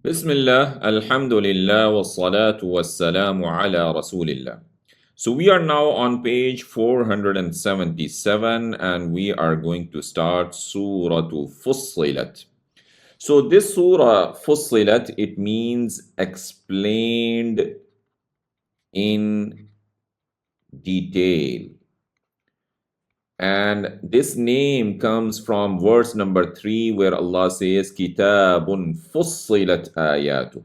Bismillah, Alhamdulillah, wassalatu wassalamu ala Rasulillah. So we are now on page 477 and we are going to start Surah Fussilat. So this Surah Fussilat, it means explained in detail. And this name comes from verse number 3 where Allah says, Kitabun Fussilat Ayatu.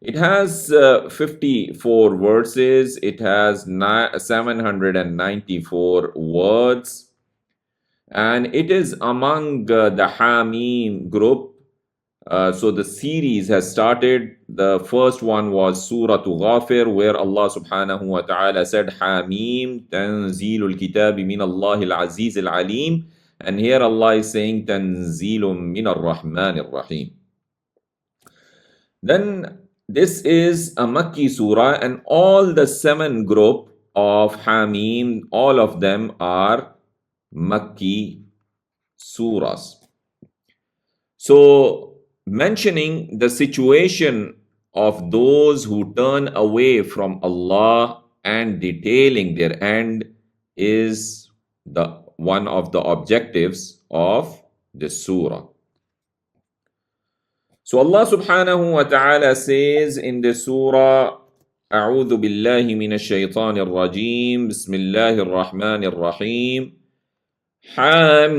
It has 54 verses. It has 794 words. And it is among the Hamim group. So the series has started. The first one was Surah Ghafir, where Allah subhanahu wa ta'ala said, Hamim, Tanzilul Kitabi min Allahil Aziz al Alim. And here Allah is saying, Tanzilum min ar-Rahman ar-Rahim. Then this is a Makki surah, and all the 7 group of Hamim, all of them are Makki surahs. So, mentioning the situation of those who turn away from Allah and detailing their end is one of the objectives of this surah. So Allah subhanahu wa ta'ala says in the surah, أعوذ بالله من الشيطان الرجيم بسم الله الرحمن الرحيم حميم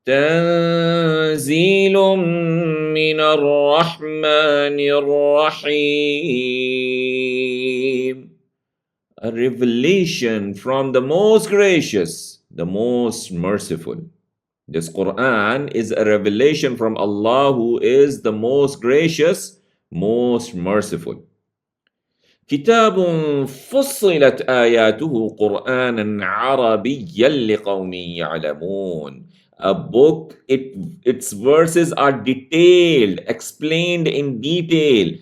تنزيل من الرحمن الرحيم. A revelation from the most gracious, the most merciful. This Quran is a revelation from Allah who is the most gracious, most merciful. كتاب فصلت آياته قرآنا عربيا لقوم يعلمون. A book, its verses are detailed, explained in detail.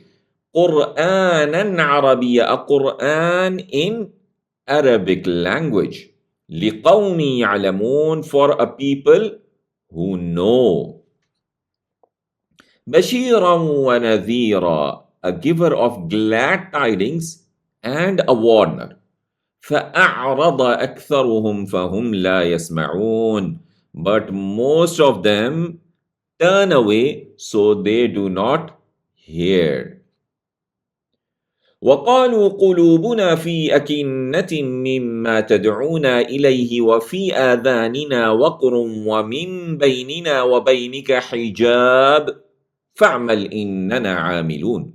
قرآنا عربيا, a Quran in Arabic language. لِقَوْمِ يَعْلَمُونَ, for a people who know. بَشِيرًا وَنَذِيرًا, a giver of glad tidings and a warner. فَأَعْرَضَ أَكْثَرُهُمْ فَهُمْ لَا يَسْمَعُونَ, but most of them turn away, so they do not hear. وقالوا قلوبنا في أكنة مما تدعونا إليه وفي آذاننا وقر ومن بيننا وبينك حجاب فاعمل إننا عاملون.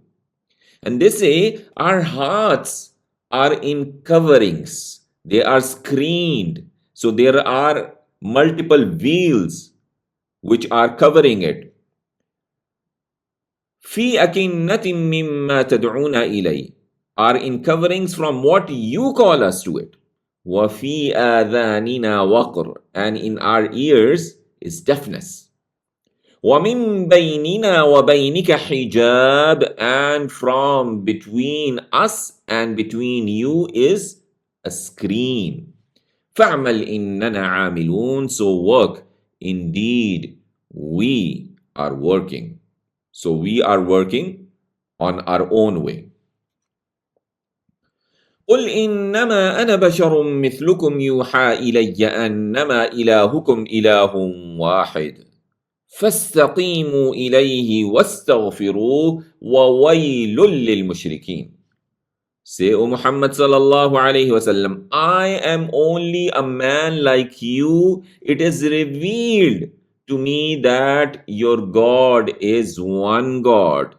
And they say, our hearts are in coverings, they are screened, so there are multiple veils which are covering it. في أكنة مما تدعونا إليه, are in coverings from what you call us to it. وفي آذاننا وقر, and in our ears is deafness. ومن بيننا وبينك حجاب, and from between us and between you is a screen. فاعمل إننا عاملون, so work, indeed we are working. So we are working on our own way. قل إنما أنا بشر مثلكم يوحى إلي أنما إلهكم إله واحد فاستقيموا إليه واستغفروه وويل للمشركين. Say, O Muhammad sallallahu alayhi wasallam, I am only a man like you. It is revealed to me that your God is one God.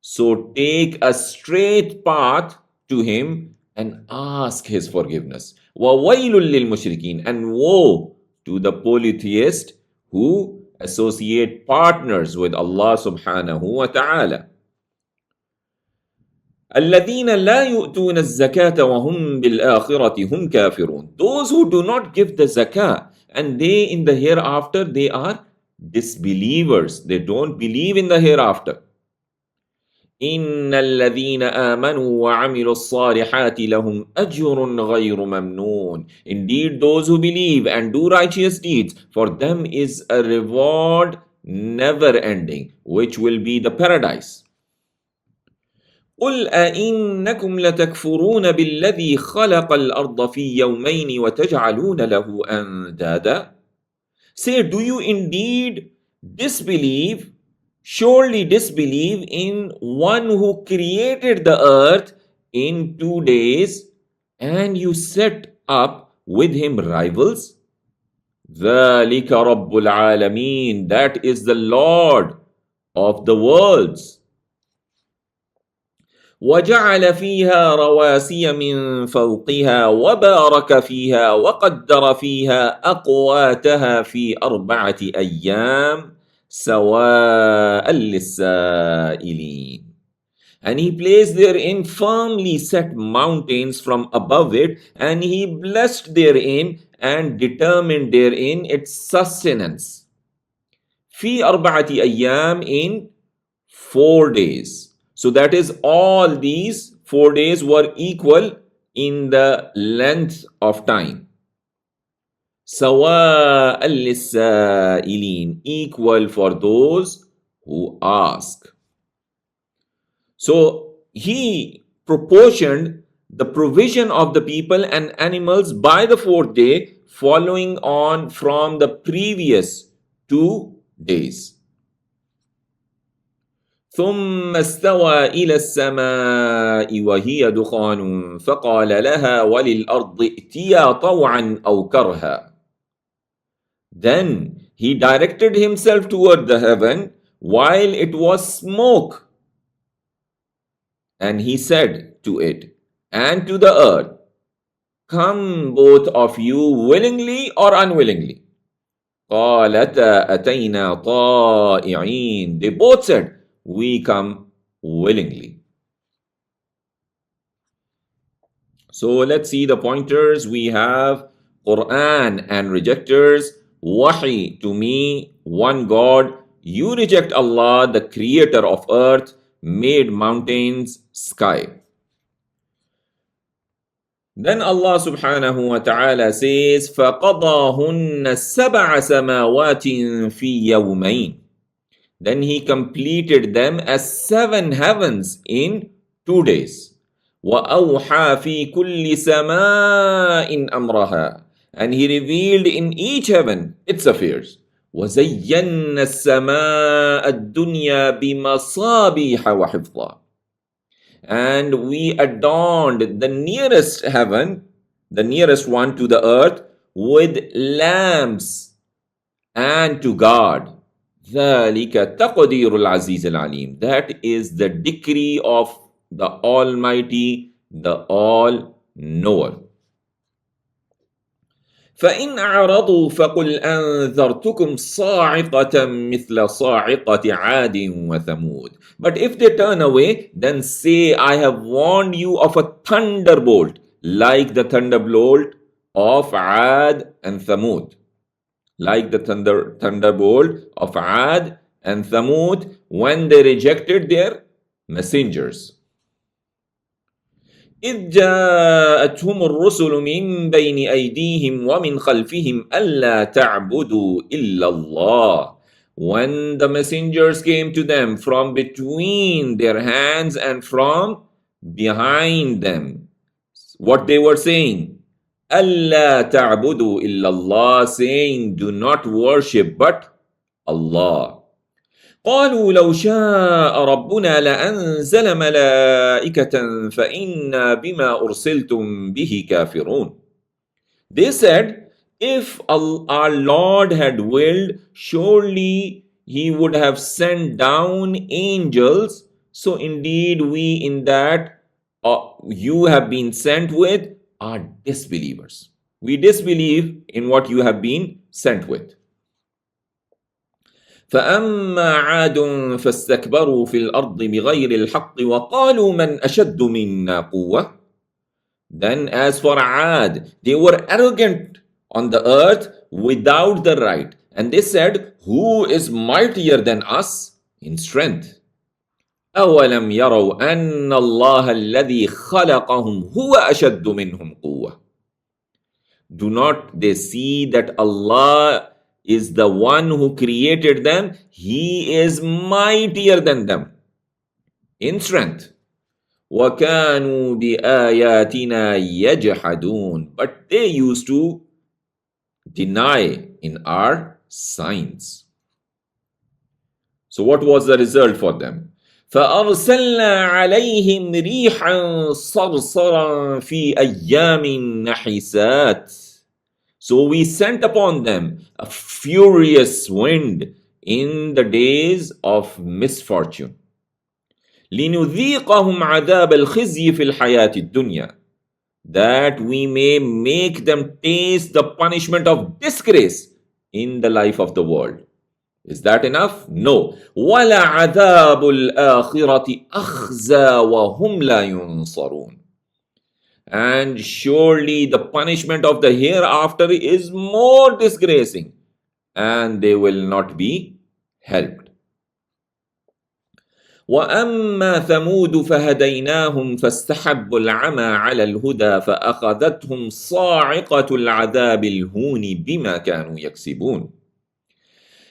So take a straight path to him and ask his forgiveness. وَوَيْلٌ لِلْمُشْرِكِينَ, and woe to the polytheist who associate partners with Allah subhanahu wa ta'ala. الَّذِينَ لَا يُؤْتُونَ الزَّكَاةَ وَهُمْ بِالْآخِرَةِ هُمْ كَافِرُونَ. Those who do not give the zakah, and they in the hereafter, they are disbelievers. They don't believe in the hereafter. إن الذين آمنوا وعملوا الصالحات لهم أجر غير ممنون. Indeed, those who believe and do righteous deeds, for them is a reward never ending, which will be the paradise. قل أئنكم لتكفرون بالذي خلق الأرض في يومين وتجعلون له أندادا. Say, do you indeed disbelieve, surely disbelieve in one who created the earth in 2 days and you set up with him rivals? ذلك رب العالمين, that is the Lord of the worlds. وجعل فيها رواسي من فوقها وبارك فيها وقدر فيها أقواتها في 4 أيام سواء للسائلين. And he placed therein firmly set mountains from above it, and he blessed therein and determined therein its sustenance. في 4 أيام, in 4 days. So that is, all these 4 days were equal in the length of time. سواء للسائلين, equal for those who ask. So he proportioned the provision of the people and animals by the 4th day, following on from the previous 2 days. ثم استوى إلى السماء وهي دخان فقال لها وللأرض ائتيا طوعا أو كرها. Then he directed himself toward the heaven while it was smoke, and he said to it and to the earth, come both of you willingly or unwillingly. قالتا أتينا طائعين. They both said, we come willingly. So let's see the pointers. We have Quran and rejectors, Wahi, to me, one God. You reject Allah, the creator of earth, made mountains, sky. Then Allah subhanahu wa ta'ala says, فَقَضَاهُنَّ سَبْعَ سَمَاوَاتٍ فِي يَوْمَيْنِ. Then he completed them as 7 heavens in 2 days. وَأَوْحَى فِي كُلِّ سَمَاءٍ أَمْرَهَا. And he revealed in each heaven its affairs. وَزَيَّنَّا السَّمَاءَ الدُّنْيَا بِمَصَابِيحَ وَحِفْظًا. And we adorned the nearest heaven, the nearest one to the earth, with lamps and to guard. ذَلِكَ تَقْدِيرُ الْعَزِيزِ الْعَلِيمِ. That is the decree of the Almighty, the All-Knower. فَإِنْ أَعْرَضُوا فَقُلْ أَنذَرْتُكُمْ صَاعِقَةً مِثْلَ صَاعِقَةِ عَادٍ وَثَمُودٍ. But if they turn away, then say, I have warned you of a thunderbolt, like the thunderbolt of Ad and Thamud. Like the thunderbolt of Ad and Thamud when they rejected their messengers. إِذْ جَاءَتْهُمُ الرُّسُلُ مِنْ بَيْنِ أَيْدِيهِمْ وَمِنْ خَلْفِهِمْ أَلَّا تَعْبُدُوا إِلَّا اللَّهِ. When the messengers came to them from between their hands and from behind them, what they were saying, أَلَّا تَعْبُدُوا إِلَّا اللَّهِ, saying, do not worship but Allah. قالوا لو شاء ربنا لأنزل ملائكة فإنا بما أرسلتم به كافرون. They said, if our Lord had willed, surely he would have sent down angels. So indeed we in that you have been sent with are disbelievers. We disbelieve in what you have been sent with. فأما عاد فاستكبروا في الأرض بغير الحق وقالوا من أشد منا قوة. Then as for Ad, they were arrogant on the earth without the right, and they said, who is mightier than us in strength? أولم يروا أن الله الذي خلقهم هو أشد منهم قوة. Do not they see that Allah is the one who created them? He is mightier than them in strength. وَكَانُوا بِآيَاتِنَا يَجْحَدُونَ. But they used to deny in our signs. So what was the result for them? فَأَرْسَلْنَا عَلَيْهِمْ رِيحًا صَرْصَرًا فِي أَيَّامٍ نَحِسَاتٍ. So we sent upon them a furious wind in the days of misfortune. لِنُذِيقَهُمْ عَذَابَ الْخِزْيِ فِي الْحَيَاةِ الدُّنْيَا. That we may make them taste the punishment of disgrace in the life of the world. Is that enough? No. وَلَعَذَابُ الْآخِرَةِ أَخْزَى وَهُمْ لَا يُنصَرُونَ. And surely the punishment of the hereafter is more disgracing, and they will not be helped. وَأَمَّا ثَمُودُ فَهَدَيْنَاهُمْ فَاسْتَحَبُّوا الْعَمَى عَلَى الْهُدَى فَأَخَذَتْهُمْ صَاعِقَةُ الْعَذَابِ الْهُونِ بِمَا كَانُوا يَكْسِبُونَ.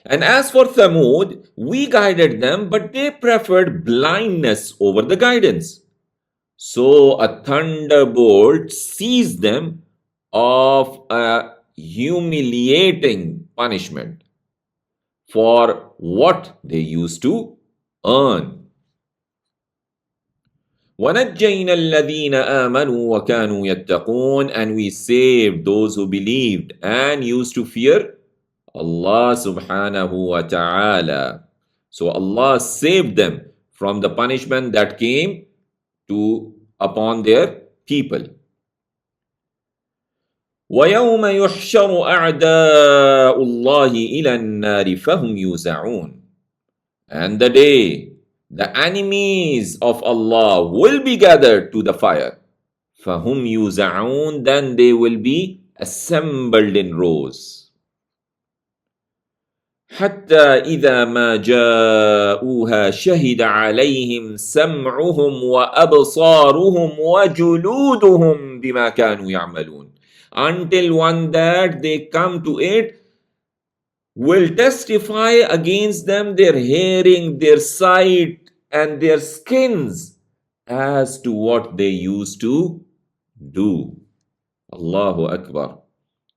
And as for Thamud, we guided them, but they preferred blindness over the guidance. So a thunderbolt seized them of a humiliating punishment for what they used to earn. وَنَجَّيْنَا الَّذِينَ آمَنُوا وَكَانُوا يَتَّقُونَ. And we saved those who believed and used to fear Allah subhanahu wa ta'ala. So Allah saved them from the punishment that came upon their people. وَيَوْمَ يُحْشَرُ أَعْدَاءُ اللَّهِ إِلَى النَّارِ فَهُمْ يُوزَعُونَ. And the day the enemies of Allah will be gathered to the fire. فَهُمْ يُوزَعُونَ. Then they will be assembled in rows. حتى إذا ما جاءوها شهد عليهم سمعهم وأبصارهم وجلودهم بما كانوا يعملون. Until one that they come to it will testify against them their hearing, their sight, and their skins as to what they used to do. Allahu Akbar.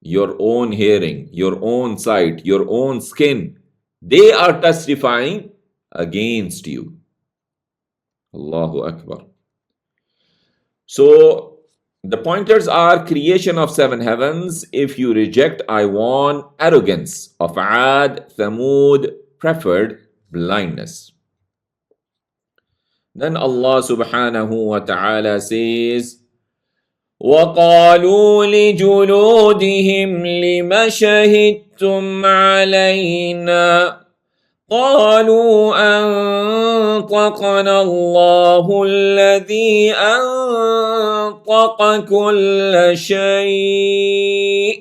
Your own hearing, your own sight, your own skin, they are testifying against you. Allahu Akbar. So the pointers are creation of 7 heavens. If you reject, I warn, arrogance of Ad, Thamud preferred blindness. Then Allah subhanahu wa ta'ala says, وَقَالُوا لِجُلُودِهِمْ لِمَ شَهِدتُّمْ عَلَيْنَا قَالُوا أَنطَقَنَا اللَّهُ الَّذِي أَنطَقَ كُلَّ شَيْءٍ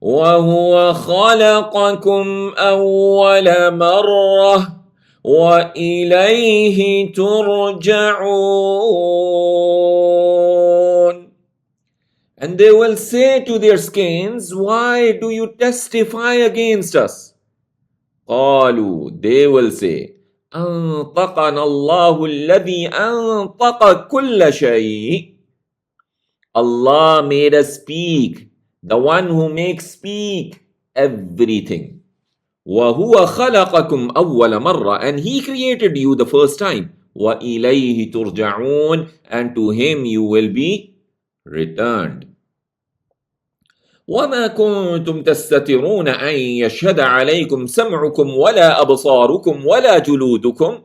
وَهُوَ خَلَقَكُمْ أَوَّلَ مَرَّةٍ وَإِلَيْهِ تُرْجَعُونَ. And they will say to their skins, why do you testify against us? قالوا, they will say, أنطقنا الله الذي أنطق كل شيء. Allah made us speak, the one who makes speak everything. وَهُوَ خَلَقَكُمْ أَوَّلَ مَرَّةٍ. And He created you the first time. وَإِلَيْهِ تُرْجَعُونَ. And to Him you will be returned. وَمَا كُنْتُمْ تَسْتَتِرُونَ أَنْ يَشْهَدَ عَلَيْكُمْ سَمْعُكُمْ وَلَا أَبْصَارُكُمْ وَلَا جُلُودُكُمْ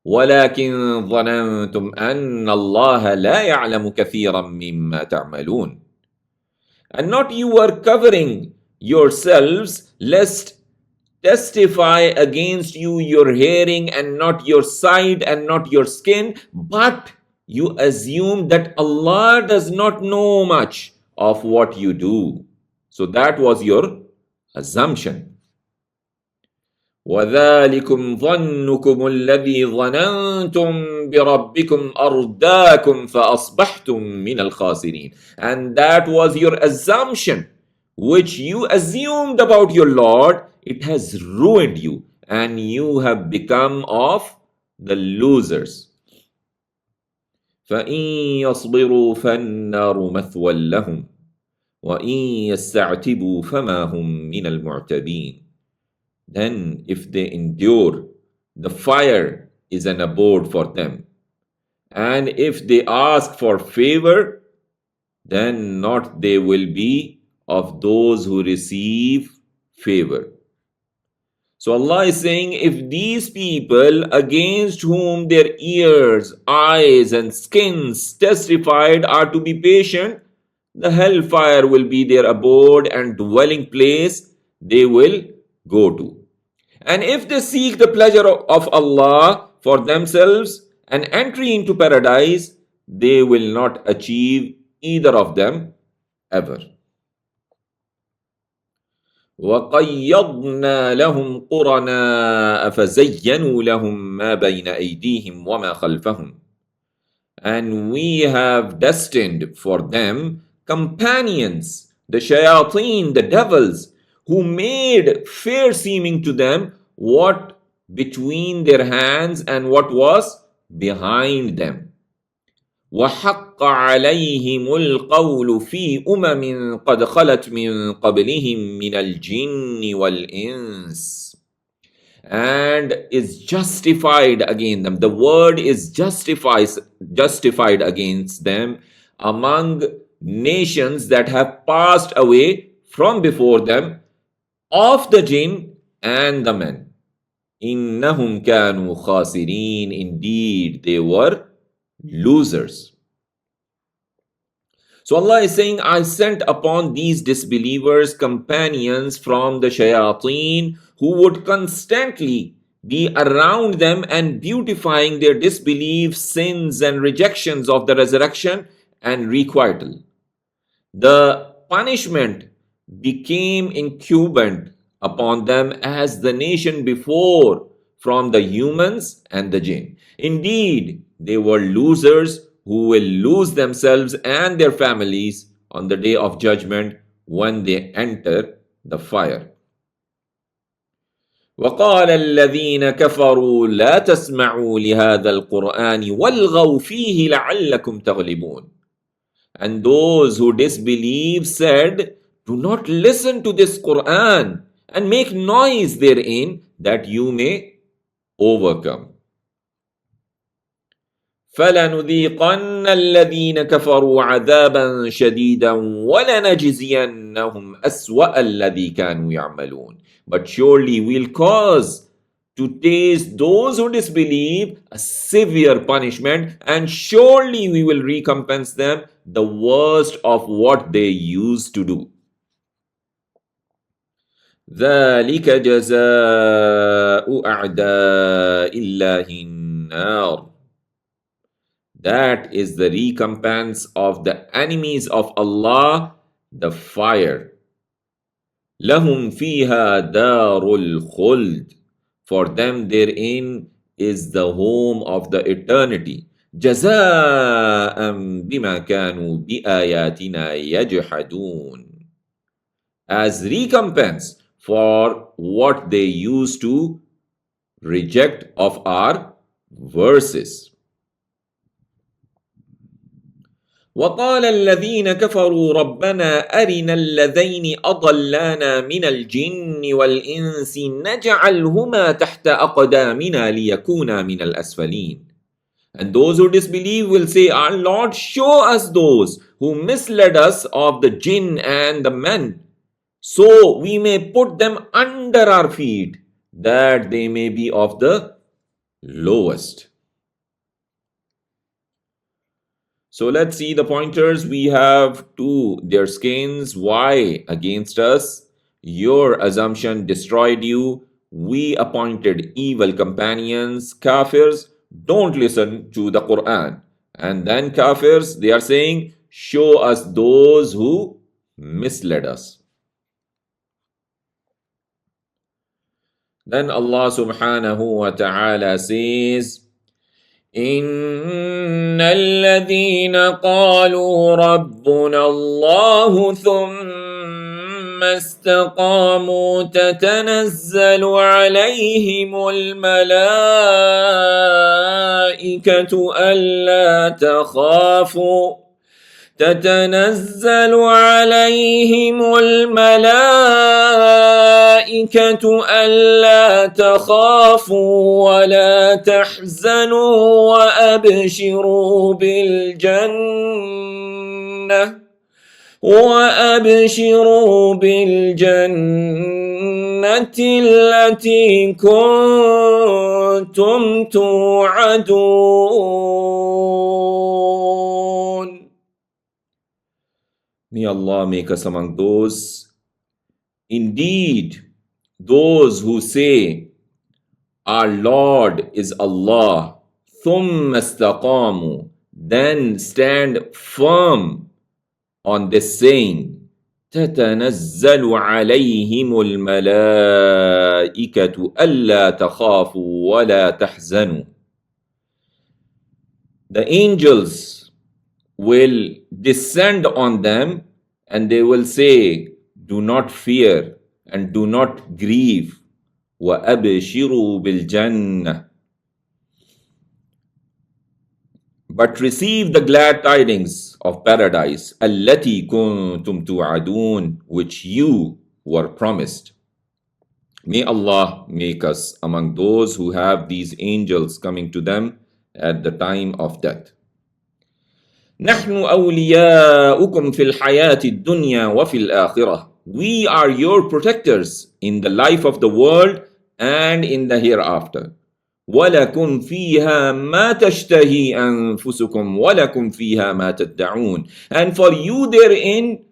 وَلَكِنْ ظَنَنْتُمْ أَنَّ اللَّهَ لَا يَعْلَمُ كَثِيرًا مِمَّا تَعْمَلُونَ. And not you were covering yourselves lest testify against you your hearing and not your sight and not your skin, but you assume that Allah does not know much of what you do. So that was your assumption. وَذَلِكُمْ ظَنُّكُمُ الَّذِي ظَنَنْتُمْ بِرَبِّكُمْ أَرْدَاكُمْ فَأَصْبَحْتُمْ مِنَ الْخَاسِرِينَ. And that was your assumption, which you assumed about your Lord. It has ruined you, and you have become of the losers. فَإِن يَصْبِرُوا فَالنَّارُ مَثْوًى لَهُمْ وَإِن يَسْتَعْتِبُوا فَمَا هُمْ مِنَ الْمُعْتَبِينَ. Then if they endure, the fire is an abode for them. And if they ask for favor, then not they will be of those who receive favor. So Allah is saying, if these people against whom their ears, eyes and skins testified are to be patient, the hellfire will be their abode and dwelling place they will go to. And if they seek the pleasure of Allah for themselves and entry into paradise, they will not achieve either of them ever. وَقَيَّضْنَا لَهُمْ قُرَنَاءَ فَزَيَّنُوا لَهُم مَّا بَيْنَ أَيْدِيهِمْ وَمَا خَلْفَهُمْ. And we have destined for them companions, the shayateen, the devils, who made fair seeming to them what between their hands and what was behind them. وَحَقَّ عَلَيْهِمُ الْقَوْلُ فِي أُمَمٍ قَدْ خَلَتْ مِنْ قَبْلِهِمْ مِنَ الْجِنِّ وَالْإِنسِ. And is justified against them. The word is justified against them among nations that have passed away from before them, of the jinn and the men. إِنَّهُمْ كَانُوا خَاسِرِينَ. Indeed, they were losers. So Allah is saying, I sent upon these disbelievers companions from the shayateen who would constantly be around them and beautifying their disbelief, sins and rejections of the resurrection and requital. The punishment became incumbent upon them as the nation before from the humans and the jinn. Indeed, they were losers who will lose themselves and their families on the day of judgment when they enter the fire. وَقَالَ الَّذِينَ كَفَرُوا لَا تَسْمَعُوا لِهَذَا الْقُرْآنِ وَالْغَوْا فِيهِ لَعَلَّكُمْ تَغْلِبُونَ. And those who disbelieve said, do not listen to this Quran and make noise therein that you may overcome. فَلَنُذِيقَنَّ الَّذِينَ كَفَرُوا عَذَابًا شَدِيدًا وَلَنَجْزِيَنَّهُمْ أَسْوَأَ الَّذِي كَانُوا يَعْمَلُونَ. But surely we'll cause to taste those who disbelieve a severe punishment, and surely we will recompense them the worst of what they used to do. ذَلِكَ جَزَاءُ أَعْدَاءِ اللَّهِ النَّارِ. That is the recompense of the enemies of Allah, the fire. لَهُمْ فِيهَا دَارُ الْخُلْدِ. For them therein is the home of the eternity. جَزَاءً بِمَا كَانُوا بِآيَاتِنَا يَجْحَدُونَ. As recompense for what they used to reject of our verses. وَقَالَ الَّذِينَ كَفَرُوا رَبَّنَا أَرِنَا الَّذَيْنِ أَضَلَّانَا مِنَ الْجِنِّ وَالْإِنسِ نَجْعَلْهُمَا تَحْتَ أَقْدَامِنَا لِيَكُونَا مِنَ الْأَسْفَلِينَ. And those who disbelieve will say, our Lord, show us those who misled us of the jinn and the men, so we may put them under our feet, that they may be of the lowest. So let's see the pointers we have to their skins. Why against us? Your assumption destroyed you. We appointed evil companions. Kafirs don't listen to the Quran. And then Kafirs, they are saying, show us those who misled us. Then Allah subhanahu wa ta'ala says, إن الذين قالوا ربنا الله ثم استقاموا تتنزل عليهم الملائكة ألا تخافوا تتنزل عليهم الملائكة ألا تخافوا ولا تحزنوا وأبشروا بالجنة التي كنتم توعدون. May Allah make us among those. Indeed, those who say, our Lord is Allah, ثُمَّ اسْتَقَامُوا, then stand firm on this saying, تَتَنَزَّلُ عَلَيْهِمُ الْمَلَائِكَةُ أَلَّا تَخَافُوا وَلَا تَحْزَنُوا. The angels will descend on them and they will say, do not fear and do not grieve. وَأَبْشِرُوا بِالْجَنَّةِ, but receive the glad tidings of paradise, الَّتِي كُنْتُمْ تُوعَدُونَ, which you were promised. May Allah make us among those who have these angels coming to them at the time of death. نحن أولياؤكم في الحياة الدنيا وفي الآخرة. We are your protectors in the life of the world and in the hereafter. ولكم فيها ما تشتهي أنفسكم ولكم فيها ما تدعون. And for you therein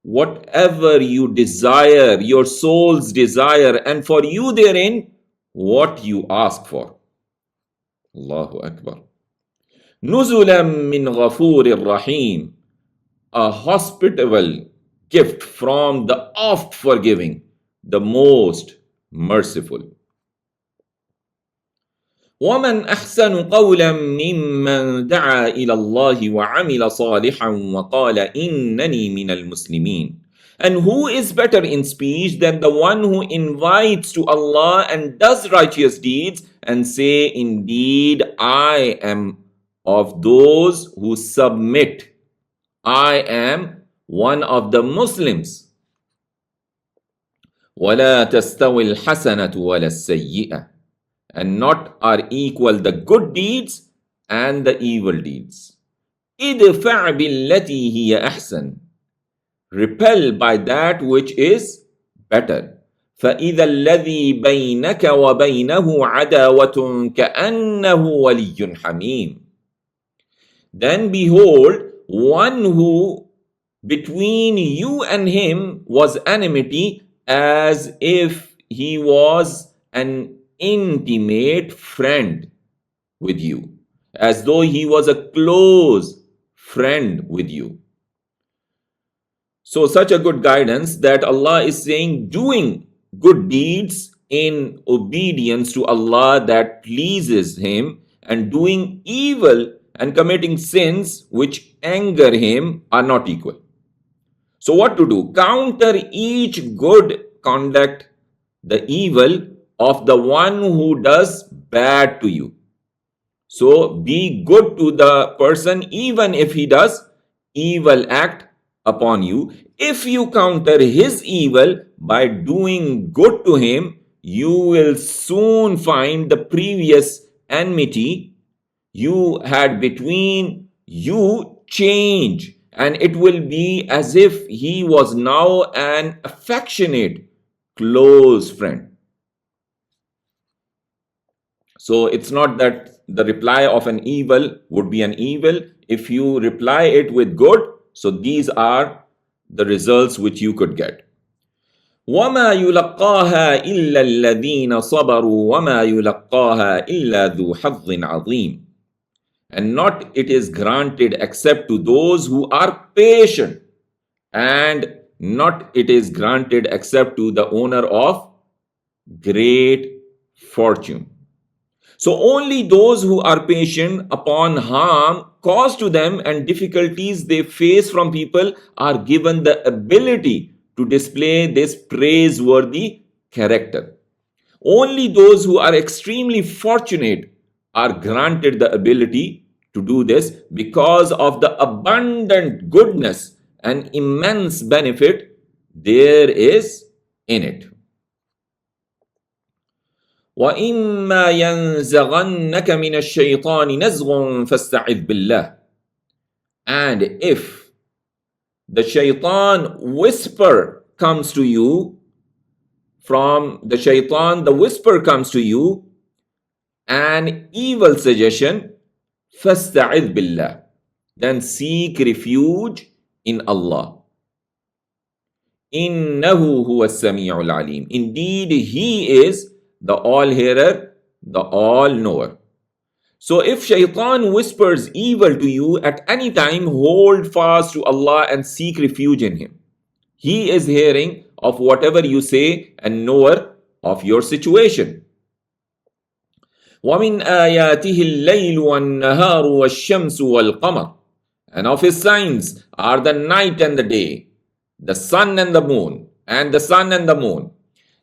whatever you desire, your souls desire, and for you therein what you ask for. Allahu Akbar. نُزُلًا مِّنْ غَفُورٍ رَحِيمٍ, a hospitable gift from the oft forgiving, the most merciful. وَمَنْ أَحْسَنُ قَوْلًا مِّمَّنْ دَعَا إِلَى اللَّهِ وَعَمِلَ صَالِحًا وَقَالَ إِنَّنِي مِنَ الْمُسْلِمِينَ. And who is better in speech than the one who invites to Allah and does righteous deeds and say, indeed, I am of those who submit. I am one of the Muslims. وَلَا تَسْتَوِي الْحَسَنَةُ وَلَا السَّيِّئَةُ, and not are equal the good deeds and the evil deeds. إِدْفَعْ بِالَّتِي هِيَ أَحْسَنُ, repel by that which is better. فَإِذَا الَّذِي بَيْنَكَ وَبَيْنَهُ عَدَاوَةٌ كَأَنَّهُ وَلِيٌّ حَمِيمٌ. Then behold, one who between you and him was enmity, as if he was an intimate friend with you, as though he was a close friend with you. So such a good guidance that Allah is saying, doing good deeds in obedience to Allah that pleases Him, and doing evil and committing sins which anger Him are not equal. So what to do? Counter each good conduct the evil of the one who does bad to you. So be good to the person even if he does evil act upon you. If you counter his evil by doing good to him, you will soon find the previous enmity you had between you change, and it will be as if he was now an affectionate, close friend. So it's not that the reply of an evil would be an evil. If you reply it with good, so these are the results which you could get. وَمَا يُلَقَّاهَا إِلَّا الَّذِينَ صَبَرُوا وَمَا يُلَقَّاهَا إِلَّا ذُو حَظٍّ عَظِيمٍ. And not it is granted except to those who are patient, and not it is granted except to the owner of great fortune. So only those who are patient upon harm caused to them and difficulties they face from people are given the ability to display this praiseworthy character. Only those who are extremely fortunate are granted the ability to do this because of the abundant goodness and immense benefit there is in it. وَإِمَّا يَنزَغَنَّكَ مِنَ الشَّيْطَانِ نَزْغٌ فَاسْتَعِذْ بِاللَّهِ. And if the shaitan whisper comes to you, from the shaitan the whisper comes to you, an evil suggestion, فَاسْتَعِذْ بِاللَّهِ, then seek refuge in Allah. إِنَّهُ هُوَ السَّمِيعُ الْعَلِيمُ. Indeed, He is the all-hearer, the all-knower. So if shaitan whispers evil to you at any time, hold fast to Allah and seek refuge in Him. He is hearing of whatever you say and knower of your situation. وَمِنْ آيَاتِهِ اللَّيْلُ وَالنَّهَارُ وَالشَّمْسُ وَالْقَمَرُ. And of His signs are the night and the day, the sun and the moon, and the sun and the moon.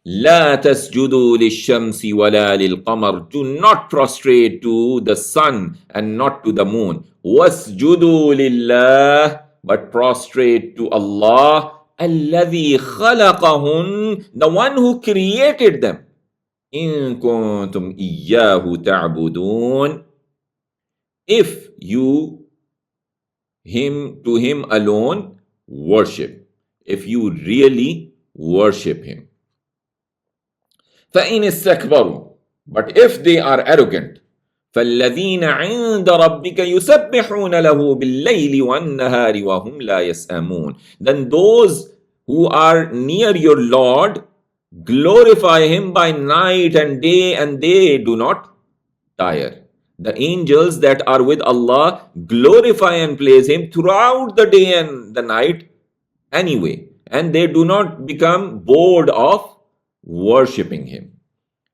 لا تسجدوا للشمس ولا للقمر. Do not prostrate to the sun and not to the moon. واسجدوا لله, but prostrate to Allah. الذي خلقهن, the one who created them. إن كنتم إياه تعبدون. If you to Him alone worship, if you really worship Him. فَإِنِ اسْتَكْبَرُوا, but if they are arrogant, فَالَّذِينَ عِنْدَ رَبِّكَ يُسَبِّحُونَ لَهُ بِاللَّيْلِ وَالنَّهَارِ وَهُمْ لَا يَسْأَمُونَ. Then those who are near your Lord glorify Him by night and day, and they do not tire. The angels that are with Allah glorify and praise Him throughout the day and the night anyway, and they do not become bored of worshipping Him.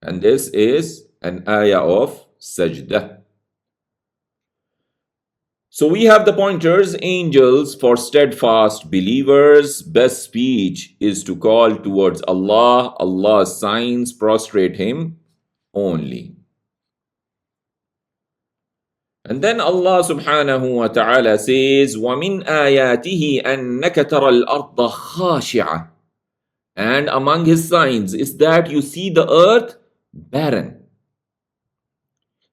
And this is an ayah of sajdah. So we have the pointers: angels for steadfast believers. Best speech is to call towards Allah. Allah's signs, prostrate Him only. And then Allah subhanahu wa ta'ala says, وَمِنْ آيَاتِهِ أَنَّكَ تَرَى الْأَرْضَ خَاشِعَةً. And among His signs is that you see the earth barren.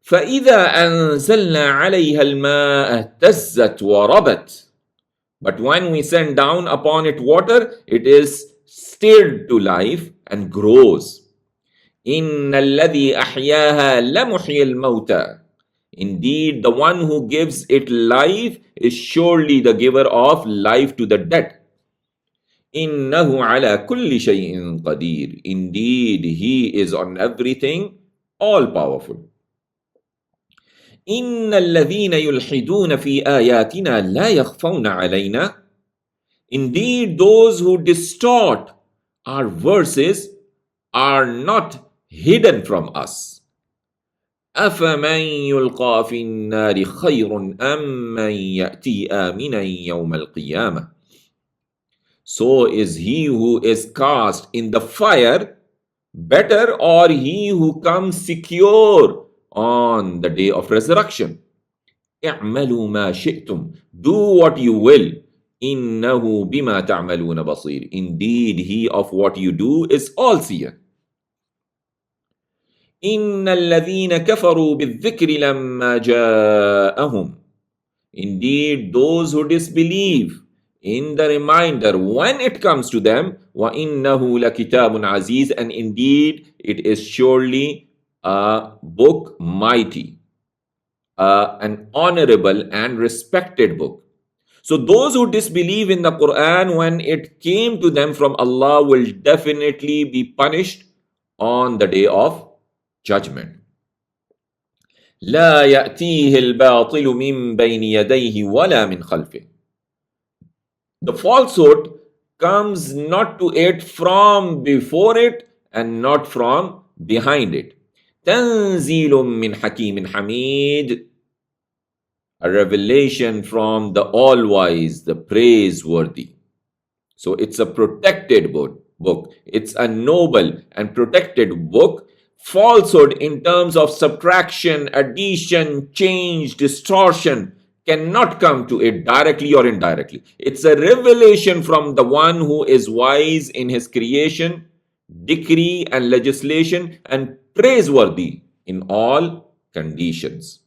فَإِذَا أَنزَلْنَا عَلَيْهَا الْمَاءَ اهْتَزَّتْ وَرَبَتْ. But when we send down upon it water, it is stirred to life and grows. إِنَّ الَّذِي أَحْيَاهَا لَمُحْيِي الْمَوْتَى. Indeed, the one who gives it life is surely the giver of life to the dead. إِنَّهُ عَلَى كُلِّ شَيْءٍ قَدِيرٌ. Indeed, He is on everything all-powerful. إِنَّ الَّذِينَ يُلْحِدُونَ فِي آيَاتِنَا لَا يَخْفَوْنَ عَلَيْنَا. Indeed, those who distort our verses are not hidden from us. أَفَمَنْ يُلْقَى فِي النَّارِ خَيْرٌ أَمْ مَنْ يَأْتِي آمِنًا يَوْمَ الْقِيَامَةِ. So is he who is cast in the fire better, or he who comes secure on the day of resurrection? اعملوا ما شئتم. Do what you will. إنه بما تعملون بصير. Indeed, He of what you do is all-seer. إن الذين كفروا بالذكر لما جاءهم. Indeed, those who disbelieve in the reminder when it comes to them, وَإِنَّهُ لَكِتَابٌ عَزِيزٌ. And indeed, it is surely a book mighty, an honorable and respected book. So those who disbelieve in the Quran when it came to them from Allah will definitely be punished on the day of judgment. لا يأتيه الباطل من بين يديه ولا من خلفه. The falsehood comes not to it from before it and not from behind it. تنزيل من حكيم حميد, a revelation from the all-wise, the praiseworthy. So it's a protected book. It's a noble and protected book. Falsehood in terms of subtraction, addition, change, distortion cannot come to it directly or indirectly. It's a revelation from the one who is wise in his creation, decree and legislation, and praiseworthy in all conditions.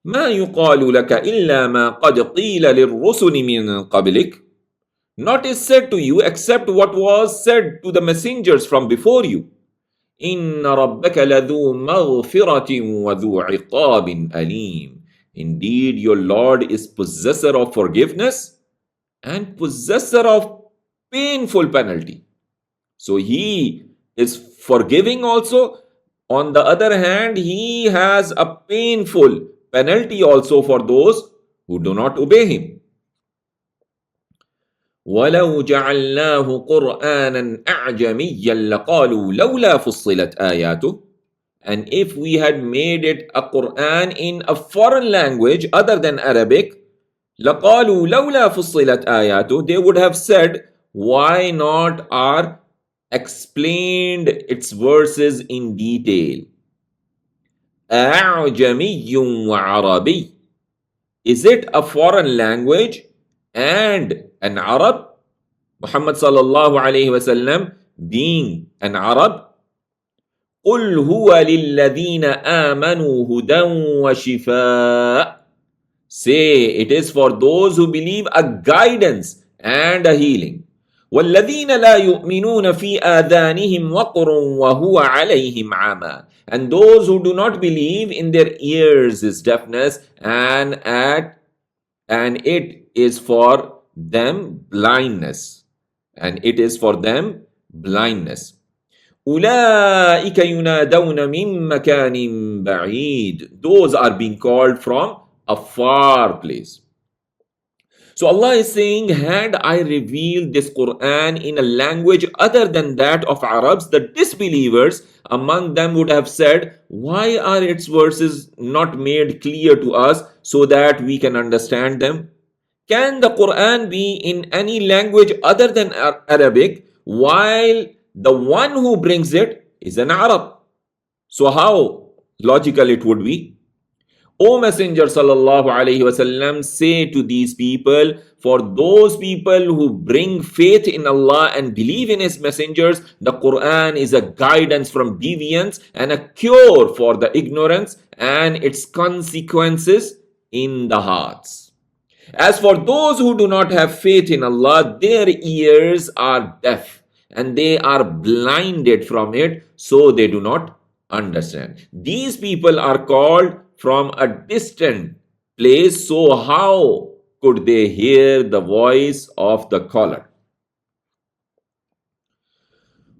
ما يقال لك إلا ما قد قيل للرسل من قبلك. Not is said to you except what was said to the messengers from before you. إن ربك لذو مغفرة وذو عقاب أليم. Indeed, your Lord is possessor of forgiveness and possessor of painful penalty. So he is forgiving also. On the other hand, he has a painful penalty also for those who do not obey him. وَلَوْ جَعَلْنَاهُ قُرْآنًا أَعْجَمِيًّا لَقَالُوا لَوْلَا فُصِّلَتْ آيَاتُهُ. And if we had made it a Quran in a foreign language other than Arabic, لَقَالُوا لَوْلَا فُصِّلَتْ آيَاتُهُ, they would have said, why not are explained its verses in detail? أَعْجَمِيٌّ وَعَرَبِيٌّ. Is it a foreign language and an Arab? Muhammad sallallahu alayhi wasallam being an Arab? قُلْ هُوَ لِلَّذِينَ آمَنُوا هُدًى وَشِفَاءً. Say, it is for those who believe a guidance and a healing. وَالَّذِينَ لَا يُؤْمِنُونَ فِي آذَانِهِمْ وَقْرٌ وَهُوَ عَلَيْهِمْ عَمًى. And those who do not believe, in their ears is deafness, and it is for them blindness. And it is for them blindness. أُولَٰئِكَ يُنَادَوْنَ مِن مَّكَانٍ بَعِيدٍ. Those are being called from a far place. So Allah is saying, had I revealed this Quran in a language other than that of Arabs, the disbelievers among them would have said, why are its verses not made clear to us so that we can understand them? Can the Quran be in any language other than Arabic while the one who brings it is an Arab? So how logical it would be? O Messenger sallallahu alaihi wasallam, say to these people, for those people who bring faith in Allah and believe in His messengers, the Quran is a guidance from deviance and a cure for the ignorance and its consequences in the hearts. As for those who do not have faith in Allah, their ears are deaf and they are blinded from it, so they do not understand. These people are called from a distant place, so how could they hear the voice of the caller?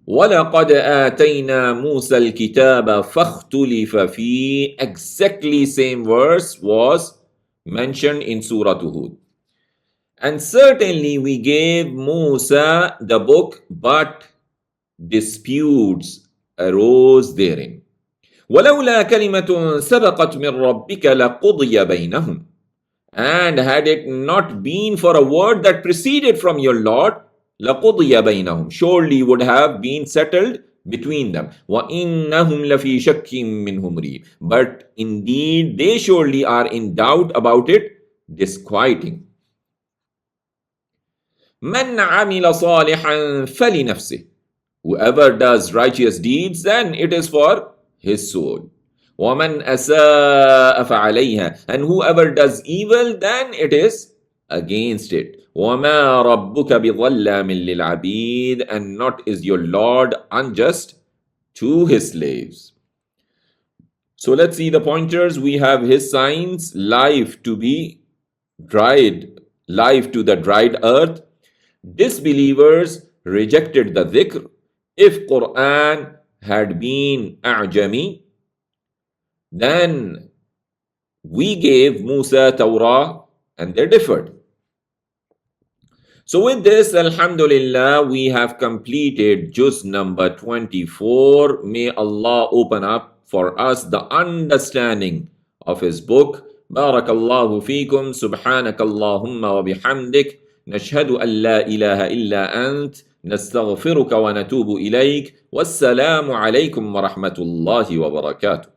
وَلَقَدْ آتَيْنَا مُوسَى الْكِتَابَ فَاخْتُلِفَ فِيهِ. Exactly same verse was mentioned in Surah Hud. And certainly we gave Musa the book, but disputes arose therein. وَلَوْلَا كَلِمَةٌ سَبَقَتْ مِنْ رَبِّكَ لَقُضِيَ بَيْنَهُمْ. And had it not been for a word that preceded from your Lord, لَقُضِيَ بَيْنَهُمْ, surely would have been settled between them. وَإِنَّهُمْ لَفِي شَكٍّ مِّنْهُ مُرِيبٍ. But indeed they surely are in doubt about it, disquieting. مَنْ عَمِلَ صَالِحًا فَلِنَفْسِهِ. Whoever does righteous deeds, then it is for his soul. وَمَنْ أَسَاءَ فَعَلَيْهَا. And whoever does evil, then it is against it. وَمَا رَبُّكَ بِظَلَّامٍ لِلْعَبِيدِ. And not is your Lord unjust to his slaves. So let's see the pointers. We have his signs, life to be dried, life to the dried earth. Disbelievers rejected the dhikr. If Quran had been A'jami, then we gave Musa Torah and they differed. So with this, alhamdulillah, we have completed juz number 24. May Allah open up for us the understanding of His book. Barakallahu feekum, subhanakallahumma wa bihamdik, nashhadu an la ilaha illa ant, nastaghfiruka wa natubu ilayk, wassalamu alaykum wa rahmatullahi wa barakatuh.